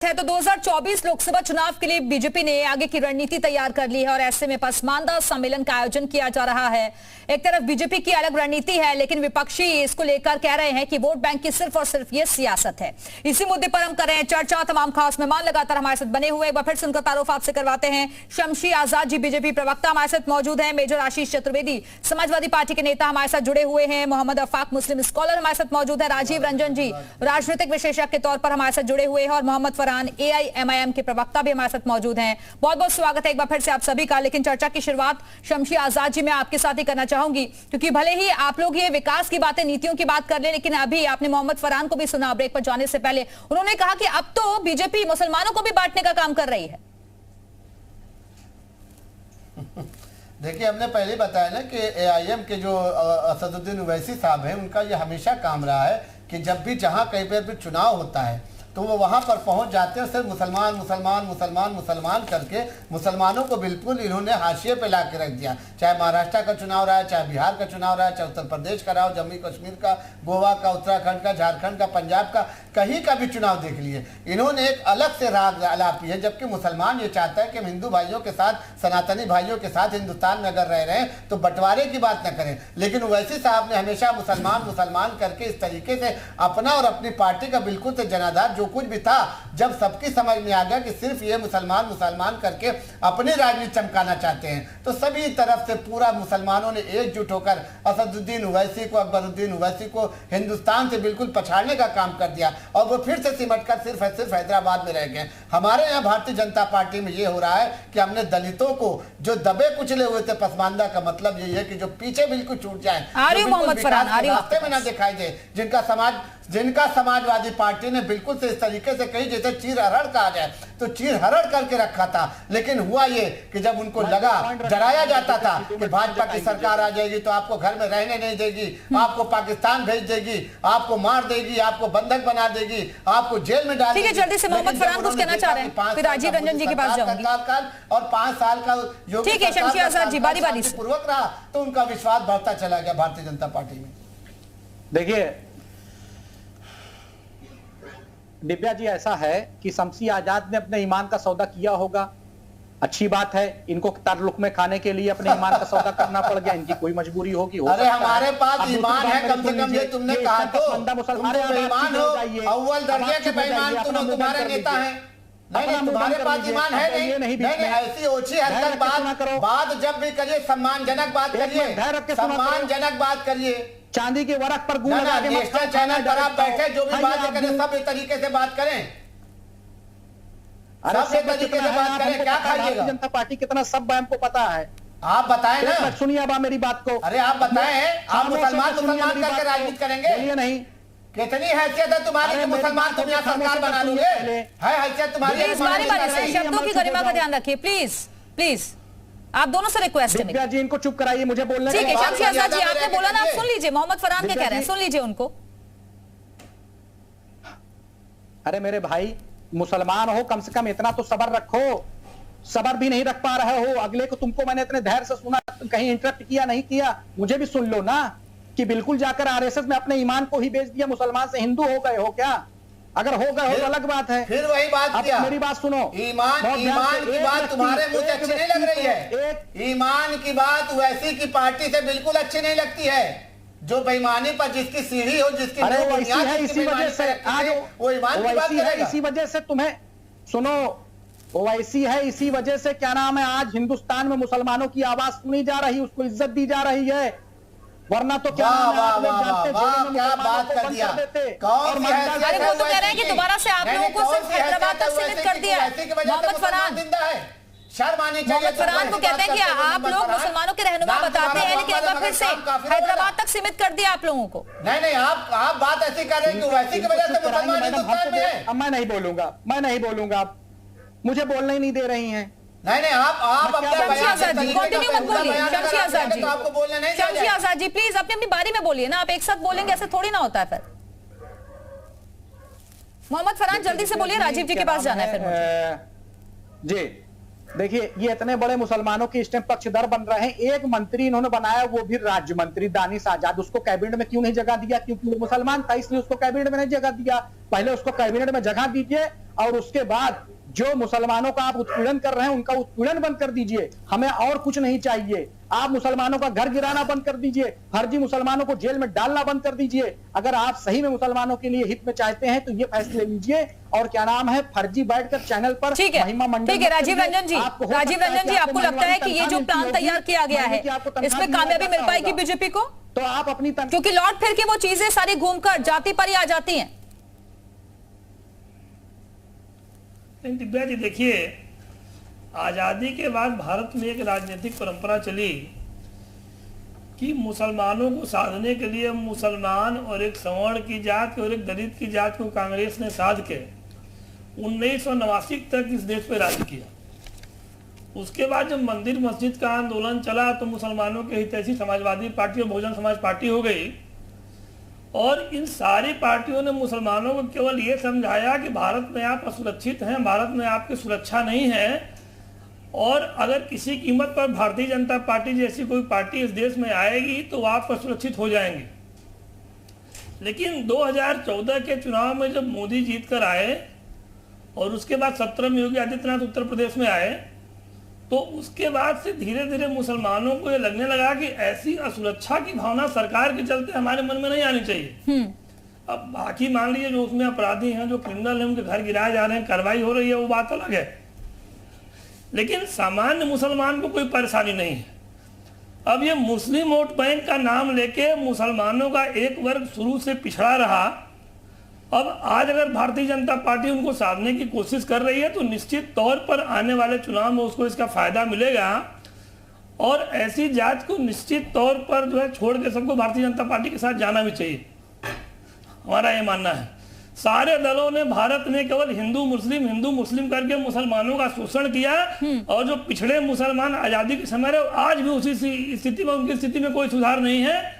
है तो 2024 लोकसभा चुनाव के लिए बीजेपी ने आगे की रणनीति तैयार कर ली है और ऐसे में पसमानदा सम्मेलन का आयोजन किया जा रहा है। एक तरफ बीजेपी की अलग रणनीति है, लेकिन विपक्षी इसको लेकर कह रहे हैं कि वोट बैंक की सिर्फ और सिर्फ ये सियासत है। इसी मुद्दे पर हम कर रहे हैं चर्चा। तमाम खास मेहमान लगातार हमारे साथ बने हुए, एक बार फिर से उनका तारुफ आपसे करवाते हैं। शमशी आजाद जी बीजेपी प्रवक्ता हमारे साथ मौजूद है। मेजर आशीष चतुर्वेदी समाजवादी पार्टी के नेता हमारे साथ जुड़े हुए हैं। मोहम्मद अफाक मुस्लिम स्कॉलर हमारे साथ मौजूद है। राजीव रंजन जी राजनीतिक विशेषज्ञ के तौर पर हमारे साथ जुड़े हुए हैं और मोहम्मद फरहान AIMIM के प्रवक्ता भी हमारे साथ मौजूद हैं। बहुत बहुत स्वागत है एक बार फिर से आप सभी का। लेकिन चर्चा की शुरुआत शमशी आजाद जी मैं आपके साथ ही करना चाहूंगी, क्योंकि भले ही आप लोग ये विकास की बातें, नीतियों की बात कर ले, लेकिन अभी आपने मोहम्मद फरहान को भी सुना ब्रेक पर जाने से पहले। उन्होंने कहा कि अब तो बीजेपी मुसलमानों को भी बांटने का काम कर रही है। देखिए, हमने पहले बताया ना कि AIM के जो असदुद्दीन ओवैसी साहब हैं, उनका ये हमेशा काम रहा है कि जब भी जहां कहीं पर भी चुनाव होता है तो वो वहां पर पहुंच जाते हैं, सिर्फ मुसलमान मुसलमान मुसलमान मुसलमान करके मुसलमानों को बिल्कुल इन्होंने हाशिए पे ला के रख दिया। चाहे महाराष्ट्र का चुनाव रहा है, चाहे बिहार का चुनाव रहा है, चाहे उत्तर प्रदेश का रहा हो, जम्मू कश्मीर का, गोवा का, उत्तराखंड का, झारखंड का, पंजाब का, कहीं का भी चुनाव देख लिए, इन्होंने एक अलग से राग अलापी है। जबकि मुसलमान ये चाहता है कि हम हिंदू भाइयों के साथ, सनातनी भाइयों के साथ हिंदुस्तान में अगर रह रहे हैं तो बंटवारे की बात न करें। लेकिन ओवैसी साहब ने हमेशा मुसलमान मुसलमान करके इस तरीके से अपना और अपनी पार्टी का बिल्कुल से जनाधार जो कुछ भी था, जब सबकी समझ में आ गया कि सिर्फ ये मुसलमान मुसलमान करके अपनी राजनीति चमकाना चाहते हैं, तो सभी तरफ से पूरा मुसलमानों ने एकजुट होकर असदुद्दीन ओवैसी को, अकबरुद्दीन ओवैसी को हिंदुस्तान से बिल्कुल पछाड़ने का काम कर दिया और वो फिर से सिमट कर सिर्फ हैदराबाद में रह गए। हमारे यहाँ भारतीय जनता पार्टी में ये हो रहा है कि हमने दलितों को जो दबे कुचले हुए थे, पसमानदा का मतलब यही है कि जो पीछे बिल्कुल छूट जाए, रास्ते में ना दिखाई दे, जिनका समाजवादी पार्टी ने बिल्कुल से इस तरीके से कही जैसे चीर हरड़ कहा जाए, तो चीर हरड़ करके रखा था। लेकिन हुआ ये कि जब उनको लगा, डराया जाता था कि भाजपा की सरकार आ जाएगी तो आपको घर में रहने नहीं देगी, आपको पाकिस्तान भेज देगी, आपको मार देगी, आपको बंधक बना देगी, आपको जेल में डाल देगी। जल्दी से मोहम्मद फरहान कुछ कहना चाह रहे हैं, फिर राजीव रंजन जी के पास जाऊंगी। और 5 साल का योगी ठीक है, शमशी आजाद जी बारी बारी से पूर्वक रहा तो उनका विश्वास बढ़ता चला गया भारतीय जनता पार्टी में। देखिए दिव्या जी, ऐसा है कि शमशी आजाद ने अपने ईमान का सौदा किया होगा, अच्छी बात है। इनको ताल्लुक में खाने के लिए अपने ईमान का सौदा करना पड़ गया, इनकी कोई मजबूरी होगी। अरे हमारे पास ईमान है, कम से कम ये तुमने कहा तो मुसलमान हो, अव्वल दर्जे के बेईमान तुम्हारे नेता हैं। नहीं, तुम्हारे पास ईमान है नहीं, ऐसी ओछी हरकत बात जब भी करिए सम्मानजनक बात करिए, सम्मानजनक बात करिए। चांदी के वरक पर नेशनल चैनल पर आप बैठे, जो भी बात करें सब इस तरीके से बात करें, सब इस तरीके से बात करें। क्या खाइएगा? जनता पार्टी कितना सब हमको पता है। आप बताएं ना, सुनिए अब मेरी बात को। अरे आप बताएं, आप मुसलमान करके राजनीति करेंगे? नहीं, कितनी हैसियत है तुम्हारी कि मुसलमान तुम यहाँ सरकार बना लोगे? है हैसियत तुम्हारी? शब्दों की गरिमा का ध्यान रखिए प्लीज प्लीज। आप दोनों से रिक्वेस्ट है। दिव्या जी इनको चुप कराइए, मुझे बोलने ठीक है। शमशी आजाद जी आपने बोला ना, आप सुन लीजिए। मोहम्मद फरहान क्या कह रहे हैं, सुन लीजिए उनको। अरे मेरे भाई, मुसलमान हो, कम से कम इतना तो सब्र रखो। सब्र भी नहीं रख पा रहे हो। अगले को, तुमको मैंने इतने धैर्य से सुना, कहीं इंटरप्ट किया नहीं किया, मुझे भी सुन लो ना कि बिल्कुल जाकर RSS में अपने ईमान को ही बेच दिया, मुसलमान से हिंदू हो गए हो क्या? अगर हो गए हो तो अलग बात है। फिर वही बात किया। मेरी बात सुनो, ईमान की बात तुम्हारे मुंह से अच्छी नहीं लग रही है। ईमान की बात वैसी की पार्टी से बिल्कुल अच्छी नहीं लगती है, जो बेईमानी पर जिसकी सीढ़ी हो, जिसकी इसी वजह से आज वो ईमान की बात करेगा। इसी वजह से तुम्हें सुनो, ओवैसी है, इसी वजह से क्या नाम है, आज हिंदुस्तान में मुसलमानों की आवाज सुनी जा रही, उसको इज्जत दी जा रही है। वरना तो क्या बात कर दिया। कौन सी हैसियत है? वो तो कह रहे हैं कि दोबारा से आप लोगों को सिर्फ हैदराबाद तक सीमित कर दिया है। मोहम्मद फरहान मोहम्मद फरहान को कहते हैं कि आप लोग मुसलमानों के रहनुमा बताते हैं, लेकिन एक बार फिर से हैदराबाद तक सीमित कर दिया आप लोगों को। नहीं, आप बात ऐसी कर रहे हैं कि वैसी की वजह से मुसलमान हिंदुस्तान में है। मैं नहीं बोलूंगा, मुझे बोलने ही नहीं दे रही हैं। नहीं, आप शमशी आजाद जी कंटिन्यू मत बोलिए। शमशी आजाद जी, आपको बोलने नहीं, शमशी आजाद जी प्लीज अपनी बारी में बोलिए ना, आप एक साथ बोलेंगे ऐसे थोड़ी ना होता है। फिर मोहम्मद फरहान जल्दी से बोलिए, राजीव जी के पास जाना है फिर जी। देखिए, ये इतने बड़े मुसलमानों के इस टाइम पक्षधर बन रहे हैं। एक मंत्री इन्होंने बनाया, वो भी राज्य मंत्री दानिश आजाद, उसको कैबिनेट में क्यों नहीं जगह दिया? क्योंकि वो मुसलमान था, इसलिए उसको कैबिनेट में नहीं जगह दिया। पहले उसको कैबिनेट में जगह दीजिए और उसके बाद जो मुसलमानों का आप उत्पीड़न कर रहे हैं उनका उत्पीड़न बंद कर दीजिए। हमें और कुछ नहीं चाहिए। आप मुसलमानों का घर गिराना बंद कर दीजिए, फर्जी मुसलमानों को जेल में डालना बंद कर दीजिए। अगर आप सही में मुसलमानों के लिए हित में चाहते हैं तो ये फैसले लीजिए। और क्या नाम है, फर्जी बैठकर चैनल पर ठीक है, महिमा मंडल। ठीक है राजीव रंजन जी, राजीव रंजन जी, आपको लगता है कि ये जो प्लान तैयार किया गया है इसमें कामयाबी मिल पाएगी बीजेपी को? तो आप अपनी क्योंकि लौट फिर के वो चीजें सारी घूमकर जाति पर ही आ जाती हैं। दिव्या जी देखिए, आज़ादी के बाद भारत में एक राजनीतिक परंपरा चली कि मुसलमानों को साधने के लिए मुसलमान और एक सवर्ण की जात और एक दलित की जात को कांग्रेस ने साध के 1989 तक इस देश पे राज किया। उसके बाद जब मंदिर मस्जिद का आंदोलन चला तो मुसलमानों के हितैषी समाजवादी पार्टी और बहुजन समाज पार्टी हो गई, और इन सारी पार्टियों ने मुसलमानों को केवल ये समझाया कि भारत में आप असुरक्षित हैं, भारत में आपकी सुरक्षा नहीं है, और अगर किसी कीमत पर भारतीय जनता पार्टी जैसी कोई पार्टी इस देश में आएगी तो आप असुरक्षित हो जाएंगे। लेकिन 2014 के चुनाव में जब मोदी जीत कर आए और उसके बाद 17 में योगी आदित्यनाथ उत्तर प्रदेश में आए, तो उसके बाद से धीरे धीरे मुसलमानों को ये लगने लगा कि ऐसी असुरक्षा की भावना सरकार के चलते हमारे मन में नहीं आनी चाहिए। अब बाकी मान लीजिए जो उसमें अपराधी हैं, जो क्रिमिनल हैं, उनके घर गिराए जा रहे हैं, कार्रवाई हो रही है, वो बात अलग है। लेकिन सामान्य मुसलमान को कोई परेशानी नहीं है। अब ये मुस्लिम वोट बैंक का नाम लेके मुसलमानों का एक वर्ग शुरू से पिछड़ा रहा, अब आज अगर भारतीय जनता पार्टी उनको साधने की कोशिश कर रही है तो निश्चित तौर पर आने वाले चुनाव में उसको इसका फायदा मिलेगा, और ऐसी जात को निश्चित तौर पर जो है छोड़ के सबको भारतीय जनता पार्टी के साथ जाना भी चाहिए, हमारा ये मानना है। सारे दलों ने, भारत ने केवल हिंदू मुस्लिम करके मुसलमानों का शोषण किया, और जो पिछड़े मुसलमान आजादी के समय रहे आज भी उसी स्थिति में, उनकी स्थिति में कोई सुधार नहीं है।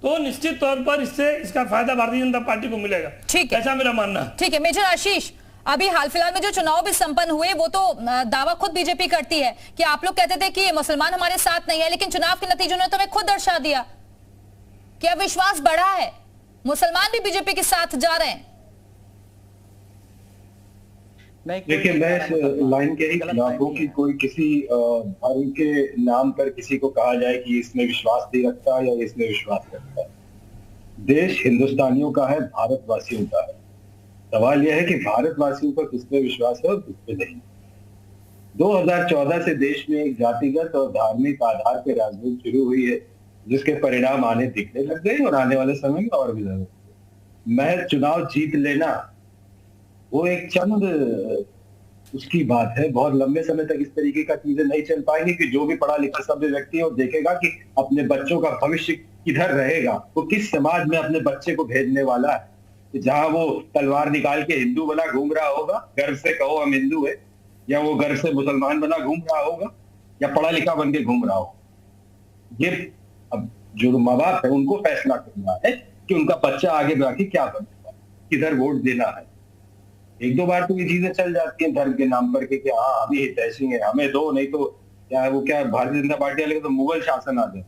तो निश्चित तौर पर इससे इसका फायदा भारतीय जनता पार्टी को मिलेगा, ठीक है, ऐसा मेरा मानना है। ठीक है मेजर आशीष, अभी हाल फिलहाल में जो चुनाव भी संपन्न हुए वो तो दावा खुद बीजेपी करती है कि आप लोग कहते थे कि मुसलमान हमारे साथ नहीं है, लेकिन चुनाव के नतीजों ने तो हमें खुद दर्शा दिया कि अब विश्वास बढ़ा है, मुसलमान भी बीजेपी के साथ जा रहे हैं। देखिए, मैं इस लाइन के ही खिलाफ हूँ कि कोई किसी धर्म के नाम पर किसी को कहा जाए कि इसमें विश्वास नहीं रखता या इसमें विश्वास रखता है। देश हिंदुस्तानियों का है, भारतवासियों का है। सवाल यह है कि भारतवासियों पर किसमें विश्वास है और किसमें नहीं। 2014 से देश में एक जातिगत और धार्मिक आधार पर राजनीति शुरू हुई है, जिसके परिणाम आने दिखने लग गए और आने वाले समय में और भी ज्यादा। महज चुनाव जीत लेना वो एक चंद उसकी बात है। बहुत लंबे समय तक इस तरीके का चीजें नहीं चल पाएंगी कि जो भी पढ़ा लिखा सभ्य व्यक्ति है वो देखेगा कि अपने बच्चों का भविष्य किधर रहेगा, वो किस समाज में अपने बच्चे को भेजने वाला है। जहां वो तलवार निकाल के हिंदू बना घूम रहा होगा, गर्व से कहो हम हिंदू है, या वो गर्व से मुसलमान बना घूम रहा होगा, या पढ़ा लिखा बन के घूम रहा होगा। ये अब जो माँ बाप है उनको फैसला करना है कि उनका बच्चा आगे जाके क्या बनेगा, किधर वोट देना है। एक दो बार तो ये चीजें चल जाती हैं धर्म के नाम पर कि हाँ अभी हितैषी है, हमें दो, नहीं तो क्या है वो, क्या भारतीय जनता पार्टी वाले तो मुगल शासन आ जाए।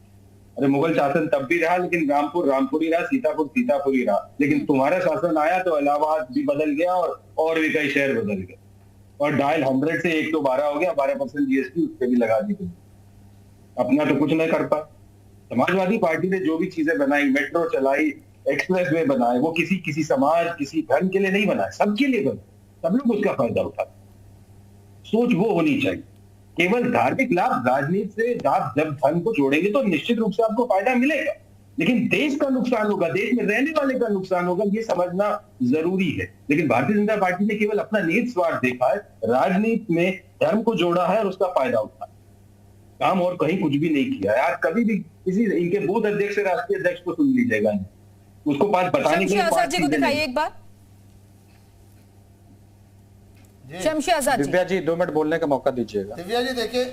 अरे मुगल शासन तब भी रहा, लेकिन रामपुर ही रहा, सीतापुर ही रहा। लेकिन तुम्हारा शासन आया तो इलाहाबाद भी बदल गया और भी कई शहर बदल गए, और डायल 100 से 1 तो 12 हो गया, 12% GST उस पर भी लगा दी गई। अपना तो कुछ नहीं कर पाए। समाजवादी पार्टी ने जो भी चीजें बनाई, मेट्रो चलाई, एक्सप्रेस वे बनाए, वो किसी समाज, किसी धर्म के लिए नहीं बनाए, सबके लिए बनाए, सब लोग उसका फायदा उठाते। सोच वो होनी चाहिए। केवल धार्मिक लाभ राजनीति से आप जब धर्म को जोड़ेंगे तो निश्चित रूप से आपको फायदा मिलेगा, लेकिन देश का नुकसान होगा, देश में रहने वाले का नुकसान होगा, ये समझना जरूरी है। लेकिन भारतीय जनता पार्टी ने केवल अपना निहित स्वार्थ देखा है, राजनीति में धर्म को जोड़ा है और उसका फायदा उठाया, काम और कहीं कुछ भी नहीं किया है। आज कभी भी किसी इनके बूथ अध्यक्ष से राष्ट्रीय अध्यक्ष को सुन लीजिएगा, उसको बात बताने के लिए आजाद जी को दिखाइए एक बार। शमशी आजाद जी, दिव्या जी 2 मिनट बोलने का मौका दीजिएगा। दिव्या जी देखिए,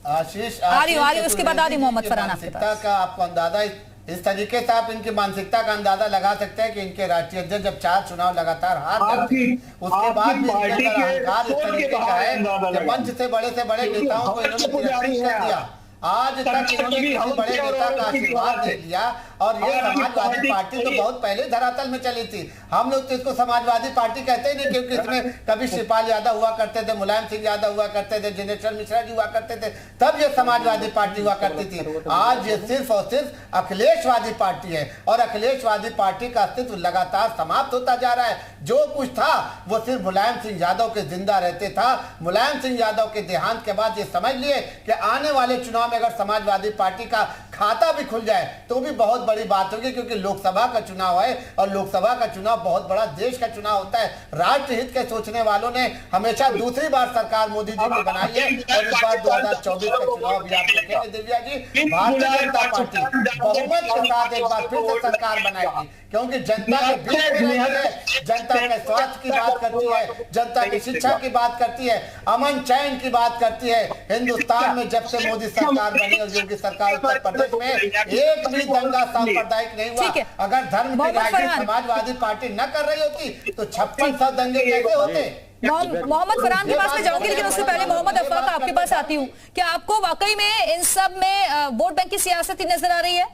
आशीष आ रही उसके बाद आ रही मोहम्मद फरहान आपके पास। का आपको अंदाजा इस तरीके से आप इनकी मानसिकता का अंदाजा लगा सकते हैं कि इनके राष्ट्रीय अध्यक्ष जब 4 चुनाव लगातार हार जाते हैं, उसके बाद भी अहंकार इस तरीके का है कि मंच से बड़े नेताओं को इन्होंने तिरस्कृत कर दिया। आज तक इन्होंने किसी बड़े नेता का आशीर्वाद नहीं लिया। और ये समाजवादी पार्टी तो बहुत पहले धरातल में चली थी। हम लोग तो इसको समाजवादी पार्टी कहते ही नहीं, क्योंकि इसमें कभी शिवपाल यादव हुआ करते थे, मुलायम सिंह यादव हुआ करते थे, जिनेश्वर मिश्रा जी हुआ करते थे, तब ये समाजवादी पार्टी हुआ करती थी। आज ये सिर्फ और सिर्फ अखिलेशवादी पार्टी है और अखिलेशवादी पार्टी का अस्तित्व लगातार समाप्त होता जा रहा है। जो कुछ था वो सिर्फ मुलायम सिंह यादव के जिंदा रहते था। मुलायम सिंह यादव के देहांत के बाद ये समझ लिए कि आने वाले चुनाव में अगर समाजवादी पार्टी का खाता भी खुल जाए तो भी बहुत बड़ी बात होगी, क्योंकि लोकसभा का चुनाव है और लोकसभा का चुनाव बहुत बड़ा देश का चुनाव होता है। राष्ट्र हित के सोचने वालों ने हमेशा दूसरी बार सरकार मोदी जी की बनाई है और इस बार 2024 का चुनाव भी आप देखेंगे दिव्या जी, भारतीय जनता पार्टी बहुमत के साथ एक बार फिर से सरकार बनाएगी, क्योंकि जनता के बीच में रहती है, जनता के स्वास्थ्य की बात करती है, जनता की शिक्षा की बात करती है, अमन चैन की बात करती है। हिंदुस्तान में जब से मोदी सरकार बनी और योगी सरकार उत्तर प्रदेश में एक भी दंगा सांप्रदायिक नहीं हुआ। अगर धर्म की राजनीति समाजवादी पार्टी न कर रही होती तो 5600 दंगे कैसे होते। मोहम्मद फरहान के पास में जाऊंगी, लेकिन उससे पहले मोहम्मद अफाक आपके पास आती हूँ। क्या आपको वाकई में इन सब में वोट बैंक की सियासत ही नजर आ रही है?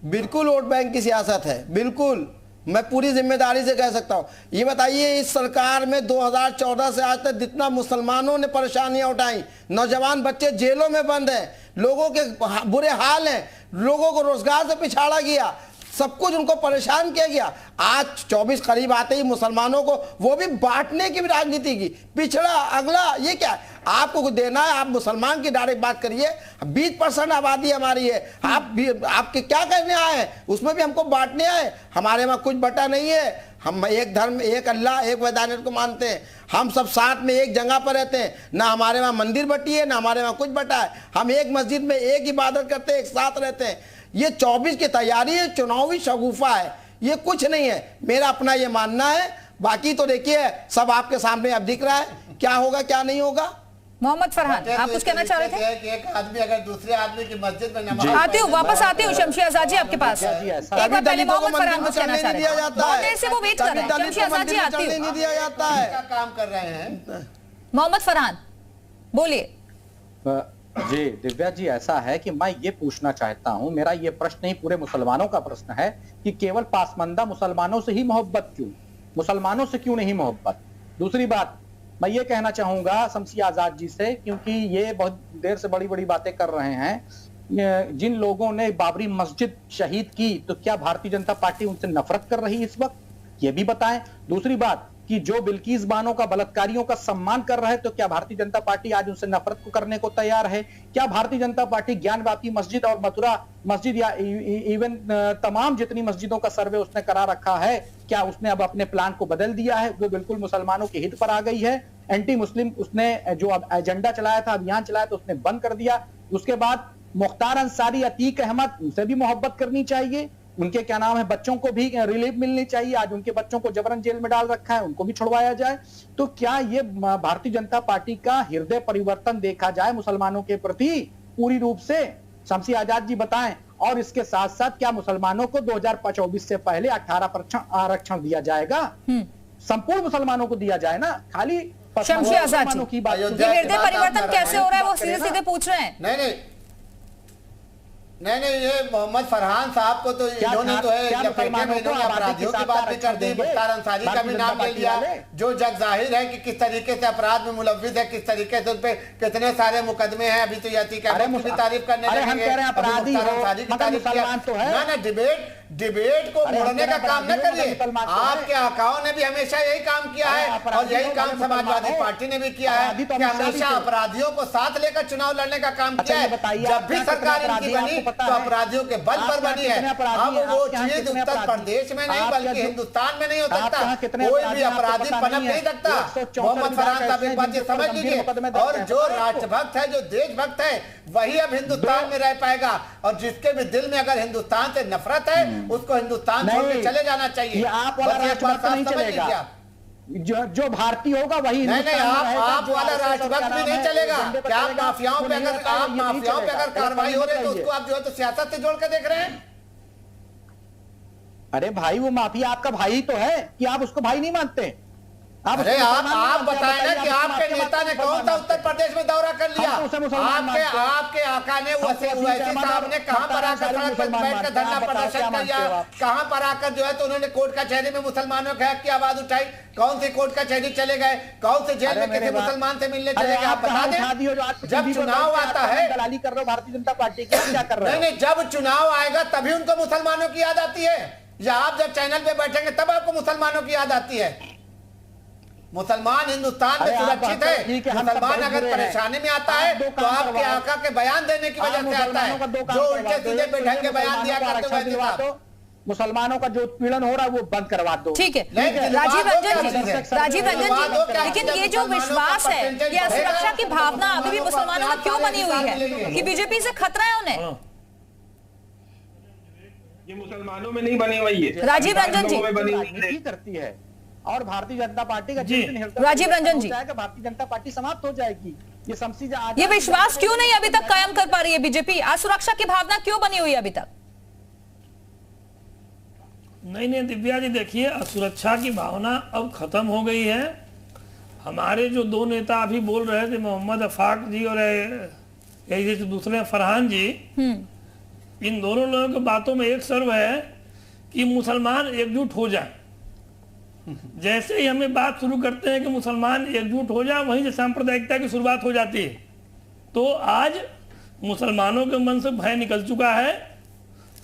बिल्कुल वोट बैंक की सियासत है, बिल्कुल, मैं पूरी जिम्मेदारी से कह सकता हूं। ये बताइए, इस सरकार में 2014 से आज तक जितना मुसलमानों ने परेशानियां उठाई, नौजवान बच्चे जेलों में बंद हैं, लोगों के बुरे हाल हैं, लोगों को रोजगार से पिछाड़ा गया, सब कुछ उनको परेशान किया गया। आज 24 करीब आते ही मुसलमानों को वो भी बांटने की भी राजनीति की, पिछड़ा अगला, ये क्या है? आपको कुछ देना है, आप मुसलमान की डायरेक्ट बात करिए। 20% आबादी हमारी है, आपके क्या करने आए हैं? उसमें भी हमको बांटने आए। हमारे वहां कुछ बटा नहीं है। हम एक धर्म, एक अल्लाह, एक वैदानियत को मानते हैं। हम सब साथ में एक जगह पर रहते हैं। ना हमारे वहां मंदिर बटी है, ना हमारे वहां कुछ बटा है। हम एक मस्जिद में एक इबादत करते हैं, एक साथ रहते हैं। ये 24 की तैयारी है, चुनावी शगुफा है, ये कुछ नहीं है। मेरा अपना ये मानना है। बाकी तो देखिए सब आपके सामने अब दिख रहा है, क्या होगा क्या नहीं होगा। मोहम्मद फरहान, आप कुछ कहना चाह रहे थे? कि एक आदमी अगर दूसरे आदमी की मस्जिद में नमाज आती हूँ, वापस आती हूँ शमशी आजाद जी आपके पास। एक बार पहले मोहम्मद फरहान कुछ कहना चाह रहे थे, बहुत देर से वो वेट कर रहे हैं। शमशी आजाद जी आती हूँ, नहीं दिया जाता है, क्या काम कर रहे हैं मोहम्मद फरहान बोलिए। जी दिव्या जी, ऐसा है कि मैं ये पूछना चाहता हूं, मेरा ये प्रश्न नहीं पूरे मुसलमानों का प्रश्न है कि केवल पासमंदा मुसलमानों से ही मोहब्बत क्यों, मुसलमानों से क्यों नहीं मोहब्बत। दूसरी बात मैं ये कहना चाहूंगा शमशी आजाद जी से, क्योंकि ये बहुत देर से बड़ी बड़ी बातें कर रहे हैं। जिन लोगों ने बाबरी मस्जिद शहीद की, तो क्या भारतीय जनता पार्टी उनसे नफरत कर रही है इस वक्त, ये भी बताएं। दूसरी बात कि जो बिल्किस बानो का बलात्कारियों का सम्मान कर रहा है, तो क्या भारतीय जनता पार्टी आज उनसे नफरत को करने को तैयार है? क्या भारतीय जनता पार्टी ज्ञानवापी मस्जिद और मथुरा मस्जिद या इवन तमाम जितनी मस्जिदों का सर्वे उसने करा रखा है, क्या उसने अब अपने प्लान को बदल दिया है? वो बिल्कुल मुसलमानों के हित पर आ गई है। एंटी मुस्लिम उसने जो अब एजेंडा चलाया था, अभियान चलाया था, उसने बंद कर दिया। उसके बाद मुख्तार अंसारी, अतीक अहमद, उनसे भी मोहब्बत करनी चाहिए। उनके क्या नाम है, बच्चों को भी रिलीफ मिलनी चाहिए। आज उनके बच्चों को जबरन जेल में डाल रखा है, उनको भी छुड़वाया जाए। तो क्या ये भारतीय जनता पार्टी का हृदय परिवर्तन देखा जाए मुसलमानों के प्रति पूरी रूप से? शमशी आजाद जी बताएं। और इसके साथ साथ क्या मुसलमानों को 2024 से पहले 18% आरक्षण दिया जाएगा? संपूर्ण मुसलमानों को दिया जाए ना, खाली शमशी आजाद जी की बात। ये हृदय परिवर्तन कैसे हो रहा है वो सीधे सीधे पूछ रहे हैं। नहीं, ये मोहम्मद फरहान साहब को तो इन्होंने तो है इन्होंने अपराधियों की बात भी कर दी, मुख्तार अंसारी का भी नाम ले लिया, जो जग जाहिर है कि किस तरीके से अपराध में मुलव्विस है, किस तरीके से उन पे कितने सारे मुकदमे हैं। अभी तो यती का भी तारीफ करने लगे, मुख्तार अंसारी की तारीफ किया ना। डिबेट को मोड़ने का काम न करिए। आपके आकाओं ने भी हमेशा यही काम किया है और यही काम समाजवादी पार्टी ने भी किया है कि हमेशा अपराधियों को साथ लेकर चुनाव लड़ने का काम किया है। जब भी सरकार इनकी बनी तो अपराधियों के बल पर बनी है। अब वो चीज उत्तर प्रदेश में नहीं बल्कि हिंदुस्तान में नहीं हो सकता। कोई भी अपराधी पनप नहीं सकता। मोहम्मद फरहान साहब एक बात ये समझ लीजिए। और जो राष्ट्रभक्त है, जो देशभक्त है, वही अब हिंदुस्तान में रह पाएगा। और जिसके भी दिल में अगर हिंदुस्तान से नफरत है, उसको हिंदुस्तान छोड़ के चले जाना चाहिए। आप वाला राष्ट्रभक्त नहीं चलेगा, जो भारतीय होगा वही। नहीं, आप वाला राष्ट्रभक्त भी नहीं चलेगा। क्या आप माफियाओं पे अगर कार्रवाई हो रही है तो उसको आप जो है तो सियासत से जोड़ के देख रहे हैं? अरे भाई, वो माफिया आपका भाई तो है कि आप उसको भाई नहीं मानते? अरे आप बताएं ना कि आपके नेता ने कौन सा उत्तर प्रदेश में दौरा कर लिया? आपके आका ने ओवैसी साहब ने कहां पर आकर सड़क पर बैठकर धरना प्रदर्शन किया? कहां पर आकर जो है तो उन्होंने कोर्ट कचहरी में मुसलमानों के हक की आवाज उठाई? कौन सी कोर्ट कचहरी चले गए? कौन से जेल में किसी मुसलमान से मिलने चले गए? आप बता दें। जब चुनाव आता है, दलाली कर रहे हो भारतीय जनता पार्टी की, क्या कर रहे हो? नहीं, जब चुनाव आएगा तभी उनको मुसलमानों की याद आती है, या आप जब चैनल पे बैठेंगे तब आपको मुसलमानों की याद आती है? मुसलमान हिंदुस्तान में सुरक्षित है। मुसलमान अगर परेशानी में आता है तो आपके आका के बयान देने की वजह से आता है, जो उल्टे सीधे बेढंग के बयान दिया करते हुए। मुसलमानों का जो उत्पीड़न हो रहा है वो बंद करवा दो। ठीक है राजीव रंजन जी, लेकिन ये जो विश्वास है, ये असुरक्षा की भावना अभी भी मुसलमानों में क्यों बनी हुई है कि बीजेपी से खतरा है उन्हें? ये मुसलमानों में नहीं बनी हुई है, राजीव रंजन जी राजनीति करती है और भारतीय जनता पार्टी का राजीव रंजन जी, भारतीय जनता पार्टी समाप्त हो जाएगी। ये शमसी ये विश्वास क्यों नहीं अभी तक कायम कर पा रही है बीजेपी? असुरक्षा की भावना क्यों बनी हुई है अभी तक? नहीं दिव्या जी, देखिए असुरक्षा की भावना अब खत्म हो गई है। हमारे जो दो नेता अभी बोल रहे थे, मोहम्मद अफाक जी और ये जो दूसरे फरहान जी, इन दोनों लोगों की बातों में एक सर्व है कि मुसलमान एकजुट हो जाए। जैसे ही हमें बात शुरू करते हैं कि मुसलमान एकजुट हो जाए, वहीं से सांप्रदायिकता की शुरुआत हो जाती है। तो आज मुसलमानों के मन से भय निकल चुका है।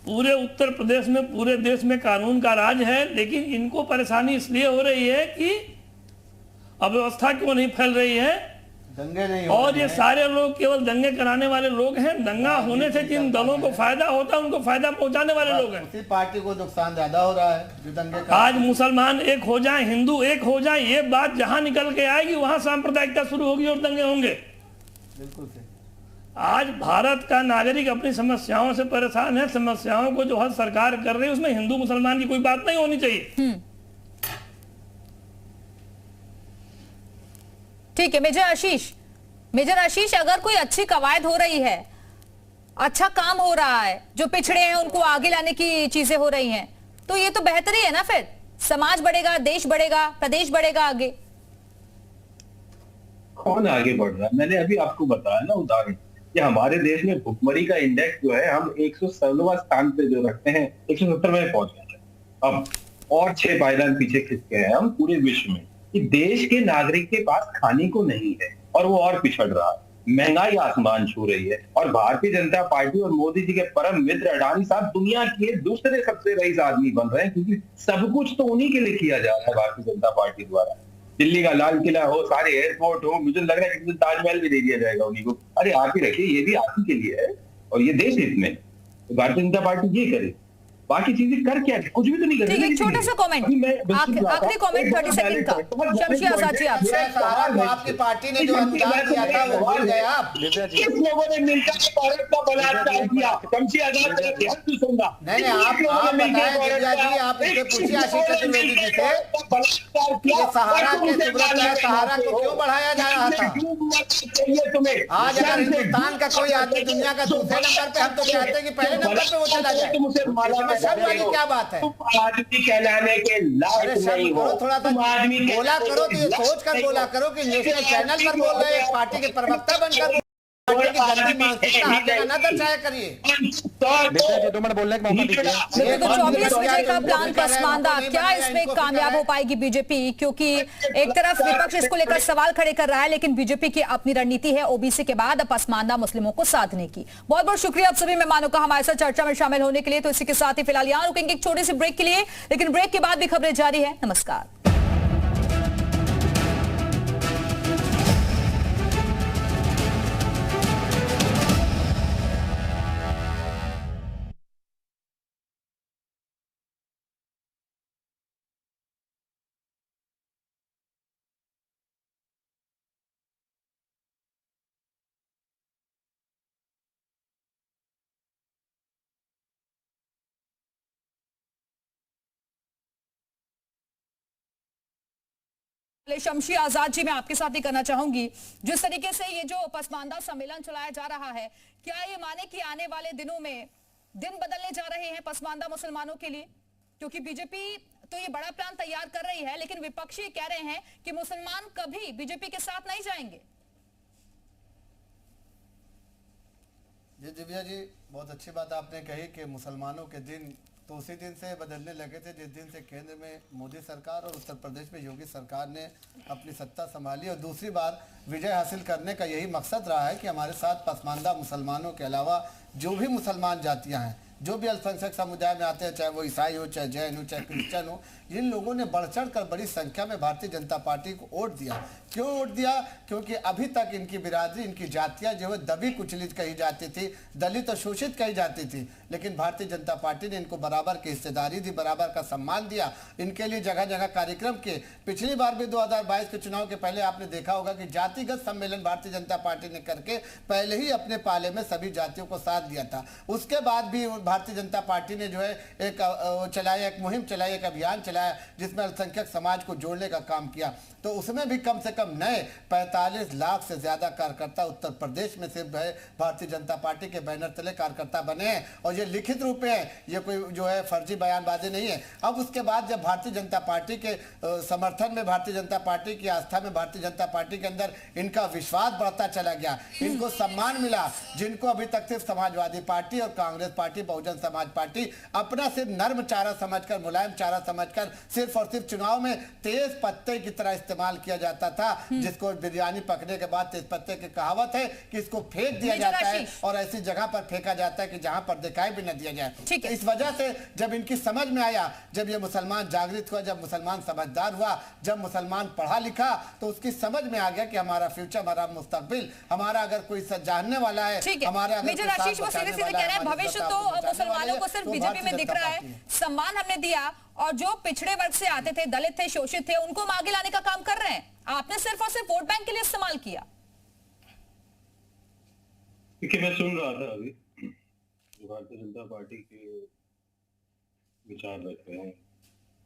पूरे उत्तर प्रदेश में, पूरे देश में कानून का राज है, लेकिन इनको परेशानी इसलिए हो रही है कि अव्यवस्था क्यों नहीं फैल रही है, दंगे नहीं और ये सारे लोग केवल दंगे कराने वाले लोग हैं। दंगा होने से जिन दलों को फायदा होता है उनको फायदा पहुंचाने वाले लोग हैं। उसी पार्टी को नुकसान ज्यादा हो रहा है जो दंगे का। आज मुसलमान एक हो जाए, हिंदू एक हो जाए, ये बात जहां निकल के आएगी वहां सांप्रदायिकता शुरू होगी और दंगे होंगे। बिल्कुल सही। आज भारत का नागरिक अपनी समस्याओं से परेशान है। समस्याओं को जो हर सरकार कर रही है उसमें हिंदू मुसलमान की कोई बात नहीं होनी चाहिए। ठीक है मेजर आशीष, अगर कोई अच्छी कवायद हो रही है, अच्छा काम हो रहा है, जो पिछड़े हैं उनको आगे लाने की चीजें हो रही हैं, तो ये तो बेहतर ही है ना। फिर समाज बढ़ेगा, देश बढ़ेगा, प्रदेश बढ़ेगा आगे। कौन आगे बढ़ रहा है? मैंने अभी आपको बताया ना उदाहरण कि हमारे देश में भुखमरी का इंडेक्स जो है, हम 116वां स्थान पे जो रखते हैं 170 में पहुंच गए हैं। अब और 6 पायदान पीछे खिंच गए हैं हम पूरे विश्व में। कि देश के नागरिक के पास खाने को नहीं है और वो और पिछड़ रहा है। महंगाई आसमान छू रही है और भारतीय जनता पार्टी और मोदी जी के परम मित्र अडानी साहब दुनिया के दूसरे सबसे रईस आदमी बन रहे हैं, क्योंकि सब कुछ तो उन्हीं के लिए किया जा रहा है भारतीय जनता पार्टी द्वारा। दिल्ली का लाल किला हो, सारे एयरपोर्ट हो, मुझे लग रहा है कि ताजमहल भी दे दिया जाएगा उन्हीं को। अरे आप ही रखिए, ये भी आप ही के लिए है और ये देश हित में। तो भारतीय जनता पार्टी ये करे, बाकी चीजें कर क्या, कुछ भी तो नहीं कर रही। एक छोटा सा कमेंट, आखिरी कमेंट 30 सेकंड का, शमशी आजाद जी आपसे। आपकी पार्टी ने जो अनुदान दिया था वो भूल गए आप? किस लोगों ने मिलकर भारत का बलात्कार किया? शमशी आजाद का ध्यान तो सुनना। नहीं आप बताएं दिव्या जी, आप इससे पूछिए आशीष चतुर्वेदी जी से, सहारा के सुब्रत है, सहारा को क्यों बढ़ाया जा रहा था? आज अगर हिंदुस्तान का कोई आदमी दुनिया का दूसरे नंबर पे, हम तो चाहते हैं कि पहले नंबर पे वो चला जाए। क्या बात है? आदमी कहलाने के लायक नहीं हो। थोड़ा सा बोला करो, तो ये सोच कर बोला करो कि नेशनल चैनल पर बोल रहे, एक पार्टी के प्रवक्ता बनकर पार्टी की गंदी मानसिकता हर जगह न दर्शाया करिए। 2 मिनट बोलने का मौका दीजिए। तो 24 विजय का प्लान पसमानदा, क्या इसमें कामयाब हो पाएगी बीजेपी? क्योंकि एक तरफ विपक्ष इसको लेकर सवाल खड़े कर रहा है, लेकिन बीजेपी की अपनी रणनीति है ओबीसी के बाद पसमानदा मुस्लिमों को साधने की। बहुत बहुत शुक्रिया आप सभी मेहमानों का हमारे साथ चर्चा में शामिल होने के लिए। तो इसी के साथ ही फिलहाल यहाँ रुकेंगे एक छोटे से ब्रेक के लिए, लेकिन ब्रेक के बाद भी खबरें जारी है। नमस्कार। शमशी आजाद जी, मैं आपके साथ ही करना चाहूंगी, जिस तरीके से ये जो पसमानदा सम्मेलन चलाया जा रहा है, क्या ये माने कि आने वाले दिनों में दिन बदलने जा रहे हैं पसमानदा मुसलमानों के लिए? क्योंकि बीजेपी तो ये बड़ा प्लान तैयार कर रही है, लेकिन विपक्षी कह रहे हैं कि मुसलमान कभी बीजेपी के साथ नहीं जाएंगे। जी दिव्या जी, बहुत अच्छी बात आपने कही कि मुसलमानों के दिन तो उसी दिन से बदलने लगे थे जिस दिन से केंद्र में मोदी सरकार और उत्तर प्रदेश में योगी सरकार ने अपनी सत्ता संभाली। और दूसरी बार विजय हासिल करने का यही मकसद रहा है कि हमारे साथ पसमानदा मुसलमानों के अलावा जो भी मुसलमान जातियां हैं, जो भी अल्पसंख्यक समुदाय में आते हैं, चाहे वो ईसाई हो, चाहे जैन हो, चाहे क्रिश्चियन हो, इन लोगों ने बढ़ चढ़ कर बड़ी संख्या में भारतीय जनता पार्टी को वोट दिया। क्यों वोट दिया? क्योंकि अभी तक इनकी बिरादरी, इनकी जातियां जो है दबी कुचलित कही जाती थी, दलित और शोषित कही जाती थी, लेकिन भारतीय जनता पार्टी ने इनको बराबर की हिस्सेदारी दी, बराबर का सम्मान दिया, इनके लिए जगह जगह कार्यक्रम किए। पिछली बार भी 2022 के चुनाव के पहले आपने देखा होगा कि जातिगत सम्मेलन भारतीय जनता पार्टी ने करके पहले ही अपने पाले में सभी जातियों को साथ दिया था। उसके बाद भी भारतीय जनता पार्टी ने जो है एक मुहिम चलाई, एक अभियान चलाया जिसमें अल्पसंख्यक समाज को जोड़ने का काम किया। तो उसमें भी कम से कम नए 45 लाख से ज्यादा कार्यकर्ता उत्तर प्रदेश में सिर्फ है भारतीय जनता पार्टी के बैनर तले कार्यकर्ता बने हैं, और ये लिखित रूप में है, ये कोई जो है फर्जी बयानबाजी नहीं है। अब उसके बाद जब भारतीय जनता पार्टी के समर्थन में, भारतीय जनता पार्टी की आस्था में, भारतीय जनता पार्टी के अंदर इनका विश्वास बढ़ता चला गया, इनको सम्मान मिला, जिनको अभी तक सिर्फ समाजवादी पार्टी और कांग्रेस पार्टी, बहुजन समाज पार्टी अपना सिर्फ नर्म चारा समझकर, मुलायम चारा समझकर सिर्फ और सिर्फ चुनाव में तेज पत्ते की तरह इस्तेमाल किया जाता था, जिसको बिरयानी पकने के बाद तेज पत्ते की कहावत है कि इसको फेंक दिया जाता है और ऐसी जगह पर फेंका जाता है कि जहां पर दिखाई भी न दिया जाए। इस वजह से जब इनकी समझ में आया, जब ये मुसलमान जागृत हुआ, जब मुसलमान समझदार हुआ, जब मुसलमान पढ़ा लिखा, तो उसकी समझ में आ गया कि हमारा फ्यूचर, हमारा मुस्तकबिल, हमारा अगर कोई जानने वाला है, हमारा मेजर आशीष वो सीधे सीधे कह रहे हैं भविष्य तो मुसलमानों को सिर्फ बीजेपी में दिख रहा है, सम्मान हमने दिया, और जो पिछड़े वर्ग से आते थे, दलित थे, शोषित थे, उनको आगे लाने का काम कर रहे हैं। आपने सिर्फ और सिर्फ वोट बैंक के लिए इस्तेमाल किया। देखिए, मैं सुन रहा था अभी जो भारतीय जनता पार्टी के विचार रखते हैं,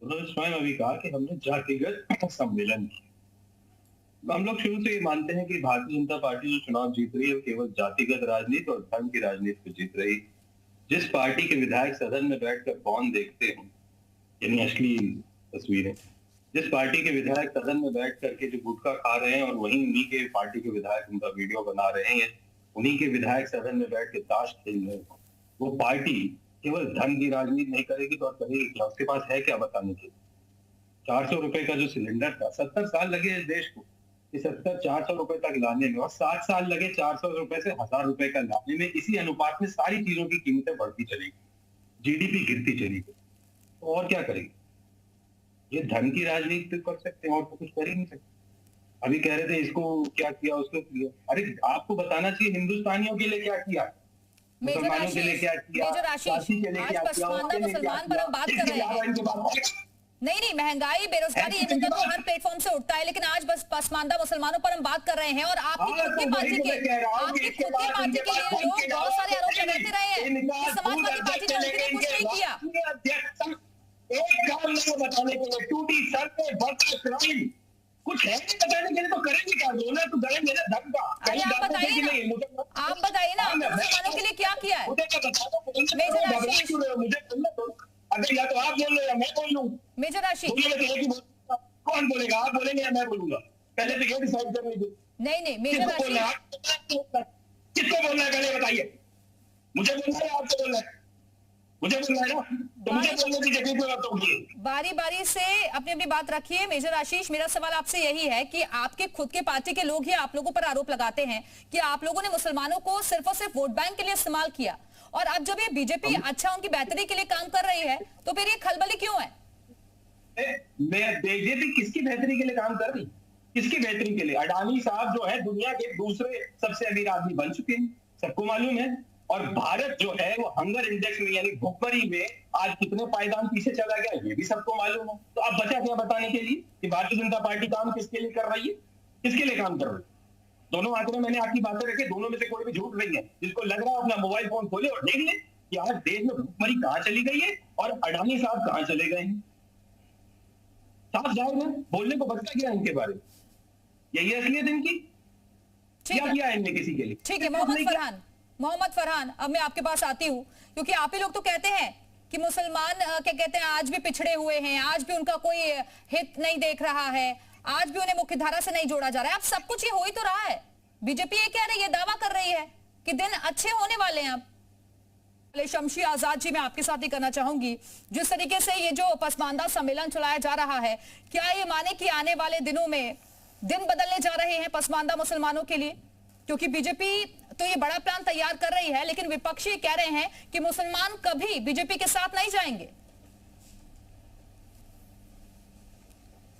उन्होंने स्वयं अभी कहा कि हमने जातिगत सम्मेलन किया। हम लोग शुरू से ये मानते हैं कि भारतीय जनता पार्टी जो चुनाव जीत रही है वो केवल जातिगत राजनीति और धर्म की राजनीति को जीत रही। जिस पार्टी के विधायक सदन में बैठकर पॉर्न देखते हैं, यानी अश्लील तस्वीरें, जिस पार्टी के विधायक सदन में बैठ करके जो गुटखा खा रहे हैं और वहीं उन्हीं के पार्टी के विधायक उनका वीडियो बना रहे हैं, उन्हीं के विधायक सदन में बैठ के ताश खेल रहे हैं, वो पार्टी केवल धन की राजनीति नहीं करेगी तो और करेगी क्या? उसके पास है क्या बताने के? 400 रुपए का जो सिलेंडर था, 70 साल लगे इस देश को 400 रुपए तक लाने में, और 7 साल लगे 400 रुपए से 1000 रुपए का लाने में। इसी अनुपात में सारी चीजों की कीमतें बढ़ती चलेगी, जीडीपी गिरती चलेगी, तो और क्या करेगी? ये धन की राजनीति कर सकते हैं और तो कुछ कर ही नहीं सकते। अभी कह रहे थे इसको क्या किया, उसको किया। अरे आपको बताना चाहिए हिंदुस्तानियों के लिए क्या किया, मुसलमानों के लिए क्या किया, जाति के लिए क्या किया, मुसलमान पर हम बात कर रहे हैं। नहीं, महंगाई, बेरोजगारी, ये मुद्दा तो हर प्लेटफॉर्म से उठता है, लेकिन आज बस पसमानदा मुसलमानों पर हम बात कर रहे हैं। और आपकी खुद की पार्टी के लिए लोग बहुत सारे आरोप लगाते रहे हैं कि समाजवादी पार्टी ने उनके लिए कुछ नहीं किया। एक काम नहीं बताने के लिए, टूटी सड़कें, बढ़ता क्राइम, कुछ है नहीं बताने के लिए, तो करेंगे क्या? रोना तो करेंगे ना धर्म का। आप बताइए ना मुसलमानों के लिए क्या किया है? अगर या तो आप बोल लो या मैं बोल लूं। मेजर आशीष कौन बोलेगा, आप बोलेंगे या मैं बोलूंगा? पहले तो ये डिसाइड कर लीजिए। नहीं, मेजर आशीष किसको बोलना है पहले बताइए। मुझे बोलना है, आपको बोलना है? मुझे बोलना है ना, तो मुझे बोलने की जगह पे तो बारी बारी से अपनी अपनी बात रखिए। मेजर आशीष, मेरा सवाल आपसे यही है कि आपके खुद के पार्टी के लोग ही आप लोगों पर आरोप लगाते हैं कि आप लोगों ने मुसलमानों को सिर्फ और सिर्फ वोट बैंक के लिए इस्तेमाल किया, और अब जब ये बीजेपी अच्छा उनकी बेहतरी के लिए काम कर रही है तो फिर ये खलबली क्यों है? बीजेपी किसकी बेहतरी के लिए काम कर रही? किसकी बेहतरी के लिए? अडानी साहब जो है दुनिया के दूसरे सबसे अमीर आदमी बन चुके हैं, सबको मालूम है। और भारत जो है वो हंगर इंडेक्स में यानी भुखमरी में आज कितने पायदान पीछे चला गया, ये भी सबको मालूम है। तो अब बचा क्या बताने के लिए कि भारतीय जनता पार्टी काम किसके लिए कर रही है, किसके लिए काम कर रही है? दोनों आंकड़े मैंने आपकी बातें रखे, दोनों में से कोई भी झूठ नहीं है। जिसको लग रहा है अपना मोबाइल फोन खोले और देख ले कि आज देश में भुखमरी कहां चली गई है और अडानी साहब कहां चले गए हैं। साफ जाहिर है, बोलने को बचता क्या इनके बारे में? यही असलियत इनकी, क्या किया इनने किसी के लिए? ठीक है, मोहम्मद फरहान, अब मैं आपके पास आती हूं, क्योंकि आप ही लोग तो कहते हैं कि मुसलमान क्या कहते हैं आज भी पिछड़े हुए हैं, आज भी उनका कोई हित नहीं देख रहा है, आज भी उन्हें मुख्यधारा से नहीं जोड़ा जा रहा है। अब सब कुछ ये हो ही तो रहा है। बीजेपी ये कह रही है, दावा कर रही है कि दिन अच्छे होने वाले हैं। अब शमशी आजाद जी, मैं आपके साथ ही करना चाहूंगी, जिस तरीके से ये जो पसमानदा सम्मेलन चलाया जा रहा है, क्या ये माने कि आने वाले दिनों में दिन बदलने जा रहे हैं पसमानदा मुसलमानों के लिए? क्योंकि बीजेपी तो ये बड़ा प्लान तैयार कर रही है, लेकिन विपक्षी कह रहे हैं कि मुसलमान कभी बीजेपी के साथ नहीं जाएंगे।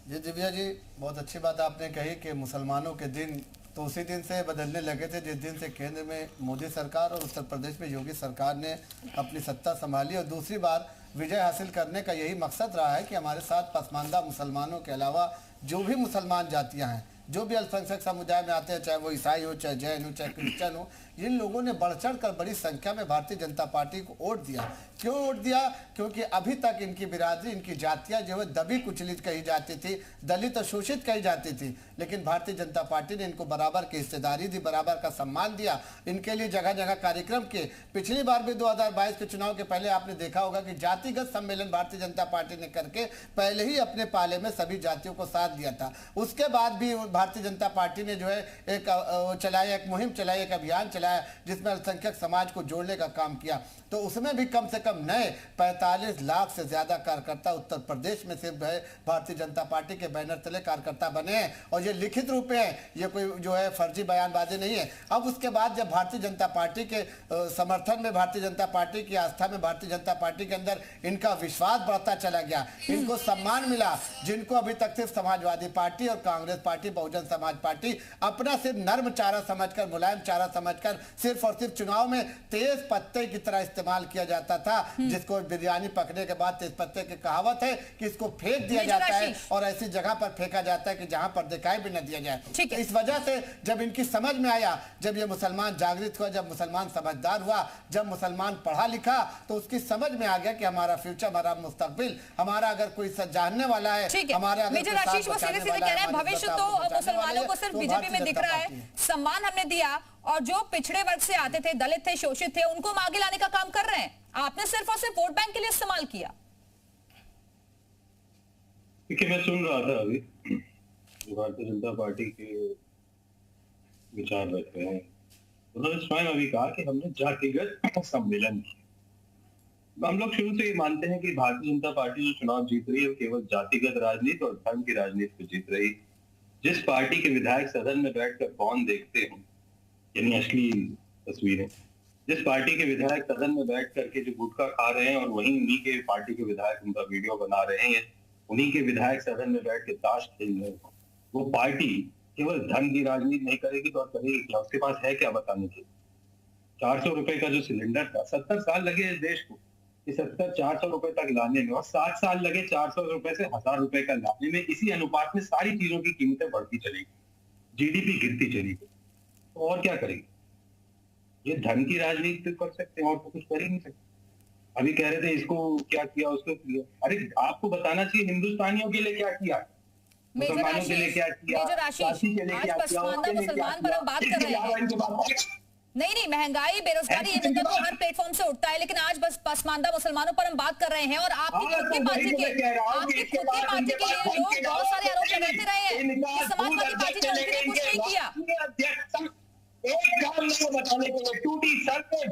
जी दिव्या जी, बहुत अच्छी बात आपने कही कि मुसलमानों के दिन तो उसी दिन से बदलने लगे थे जिस दिन से केंद्र में मोदी सरकार और उत्तर प्रदेश में योगी सरकार ने अपनी सत्ता संभाली, और दूसरी बार विजय हासिल करने का यही मकसद रहा है कि हमारे साथ पसमानदा मुसलमानों के अलावा जो भी मुसलमान जातियां हैं, जो भी अल्पसंख्यक समुदाय में आते हैं, चाहे वो ईसाई हो, चाहे जैन हो, चाहे क्रिश्चियन हो, इन लोगों ने बढ़ चढ़ कर बड़ी संख्या में भारतीय जनता पार्टी को वोट दिया। क्यों वोट दिया? क्योंकि अभी तक इनकी बिरादरी, इनकी जातियां जो है दबी कुचलित कही जाती थी, दलित और शोषित कही जाती थी, लेकिन भारतीय जनता पार्टी ने इनको बराबर की हिस्सेदारी दी, बराबर का सम्मान दिया, इनके लिए जगह जगह कार्यक्रम किए। पिछली बार भी 2022 के चुनाव के पहले आपने देखा होगा कि जातिगत सम्मेलन भारतीय जनता पार्टी ने करके पहले ही अपने पाले में सभी जातियों को साथ दिया था। उसके बाद भी भारतीय जनता पार्टी ने जो है एक मुहिम चलाई, एक अभियान चलाया जिसमें अल्पसंख्यक समाज को जोड़ने का काम किया। तो उसमें भी कम से कम नए 45 लाख से ज्यादा कार्यकर्ता उत्तर प्रदेश में से भारतीय जनता पार्टी के बैनर तले कार्यकर्ता बने हैं, और ये लिखित रूप में है, ये कोई जो है फर्जी बयानबाजी नहीं है। अब उसके बाद जब भारतीय जनता पार्टी के समर्थन में, भारतीय जनता पार्टी की आस्था में, भारतीय जनता पार्टी के अंदर इनका विश्वास बढ़ता चला गया, इनको सम्मान मिला, जिनको अभी तक सिर्फ समाजवादी पार्टी और कांग्रेस पार्टी, बहुजन समाज पार्टी अपना सिर्फ नर्म चारा समझकर, मुलायम चारा समझकर सिर्फ और सिर्फ चुनाव में तेज पत्ते की तरह इस्तेमाल किया जाता था, जिसको बिरयानी पकने के बाद तेज पत्ते की कहावत है कि इसको फेंक दिया जाता है और ऐसी जगह पर फेंका जाता है कि जहां पर दिखाई भी न दिया जाए। तो इस वजह से जब इनकी समझ में आया, जब ये मुसलमान जागृत हुआ, जब मुसलमान समझदार हुआ, जब मुसलमान पढ़ा लिखा, तो उसकी समझ में आ गया कि हमारा फ्यूचर, हमारा मुस्तकबिल, हमारा अगर कोई जानने वाला है, हमारा भविष्य तो मुसलमानों को सिर्फ बीजेपी में दिख रहा है। सम्मान हमने दिया और जो पिछड़े वर्ग से आते थे, दलित थे, शोषित थे, उनको हम आगे लाने का काम कर रहे हैं। आपने सिर्फ और सिर्फ वोट बैंक के लिए इस्तेमाल किया। देखिए, मैं सुन रहा था अभी जो भारतीय जनता पार्टी के विचार रख रहे हैं, उन्होंने स्वयं अभी कहा कि हमने जातिगत सम्मेलन किया। हम लोग शुरू से ये मानते हैं कि भारतीय जनता पार्टी जो चुनाव जीत रही है वो केवल जातिगत राजनीति और धर्म की राजनीति को जीत रही। जिस पार्टी के विधायक सदन में बैठकर कौन देखते हैं, यानी असली तस्वीरें, जिस पार्टी के विधायक सदन में बैठ करके जो गुटखा खा रहे हैं और वहीं उन्हीं के पार्टी के विधायक उनका वीडियो बना रहे हैं, उन्हीं के विधायक सदन में बैठ के ताश खेल रहे हैं, वो पार्टी केवल धन की राजनीति नहीं करेगी तो और करेगी क्या? उसके पास है क्या बताने के? 400 रुपए का जो सिलेंडर था, 70 साल लगे इस देश को 400 रुपए तक लाने में, और 7 साल लगे 400 रुपए से 1000 रुपए का लाने में। इसी अनुपात में सारी चीजों की कीमतें बढ़ती चलेगी, जीडीपी गिरती चलेगी, तो और क्या करेगी? ये धन की राजनीति कर सकते हैं और तो कुछ कर ही नहीं सकते। अभी कह रहे थे इसको क्या किया, उसको किया। अरे आपको बताना चाहिए हिंदुस्तानियों के लिए क्या किया, मुसलमानों के लिए क्या किया, जाति के लिए क्या किया, मुसलमान पर हम बात कर रहे हैं। नहीं, महंगाई, बेरोजगारी, ये मुद्दा तो हर प्लेटफॉर्म से उठता है, लेकिन आज बस पसमानदा मुसलमानों पर हम बात कर रहे हैं। और आपकी खुद की पार्टी के लिए लोग बहुत सारे आरोप लगाते रहे हैं कि समाजवादी पार्टी ने उनके लिए कुछ नहीं किया। एक काम नहीं बताने के लिए टूटी सड़कें,